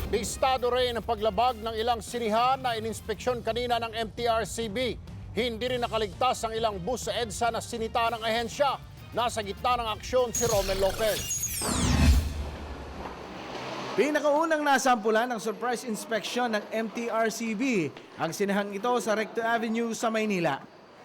Bistado rin ang paglabag ng ilang sinihan na ininspeksyon kanina ng MTRCB. Hindi rin nakaligtas ang ilang bus sa EDSA na sinita ng ahensya. Nasa gitna ng aksyon si Romel Lopez. Pinakaunang nasampulan ng surprise inspection ng MTRCB ang sinihang ito sa Recto Avenue sa Maynila.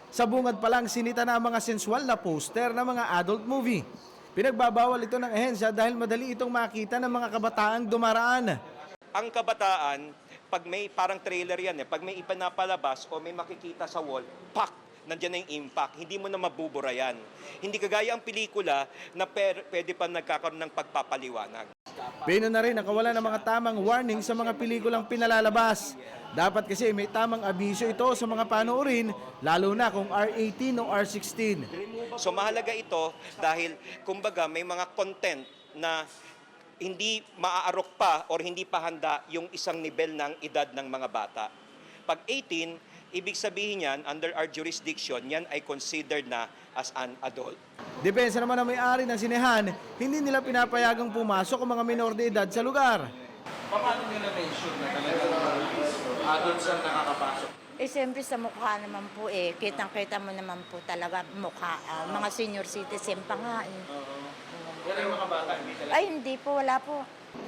Sa bungad pa lang sinita na ang mga sensual na poster ng mga adult movie. Pinagbabawal ito ng ahensya dahil madali itong makita ng mga kabataang dumaraan. Ang kabataan, pag may parang trailer yan pag may ipinapalabas o may makikita sa wall, pak! Nandiyan na yung impact. Hindi mo na mabubura yan. Hindi kagaya ang pelikula na pwede pa nagkakaroon ng pagpapaliwanag. Pino na rin nakawala ng mga tamang warning sa mga pelikulang pinalalabas. Dapat kasi may tamang abiso ito sa mga panoorin, lalo na kung R18 o R16. So mahalaga ito dahil kumbaga may mga content na hindi maaarok pa or hindi pa handa yung isang nivel ng edad ng mga bata. Pag 18, ibig sabihin yan, under our jurisdiction, yan ay considered na as an adult. Depensa naman ng may-ari ng sinehan, hindi nila pinapayagang pumasok ang mga minor de edad sa lugar. Paano nyo na-mention na talagang adults ang nakakapasok? Siyempre sa mukha naman po kitang-kita mo naman po talaga mukha. Mga senior citizen pa nga Pero yung mga bata, hindi talaga. Ay, hindi po, wala po.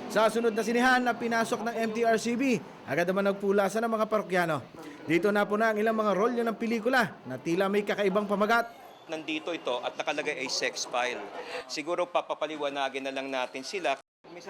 Sa sunod na sinehan na pinasok ng MTRCB, agad naman nagpulasan ng mga parokyano. Dito na po na ang ilang mga rolyo ng pelikula na tila may kakaibang pamagat. Nandito ito at nakalagay ay sex file. Siguro papapaliwanagin na lang natin sila.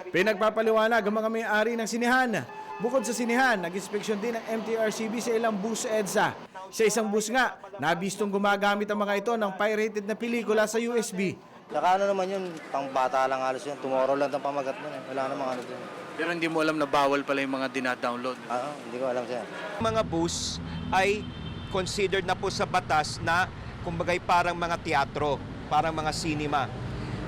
Pinagpapaliwanag ang mga may-ari ng sinehan. Bukod sa sinehan, nag-inspeksyon din ng MTRCB sa ilang bus sa EDSA. Sa isang bus nga, nabistong gumagamit ang mga ito ng pirated na pelikula sa USB. Saka ano naman yun, pang bata lang halos yun. Tomorrow lang ang pamagat nun Wala namang ano dun. Pero hindi mo alam na bawal pala yung mga dinadownload. Hindi ko alam siya. Mga bus ay considered na po sa batas na kumbagay parang mga teatro, parang mga cinema.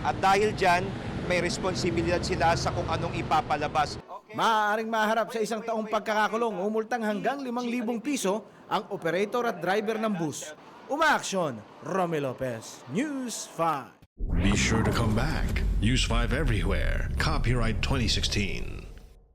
At dahil dyan, may responsibilidad sila sa kung anong ipapalabas. Maaaring maharap sa isang taong pagkakakulong umultang hanggang 5,000 piso ang operator at driver ng bus. Umaaksyon, Romel Lopez, News 5. Be sure to come back. Use 5 everywhere. Copyright 2016.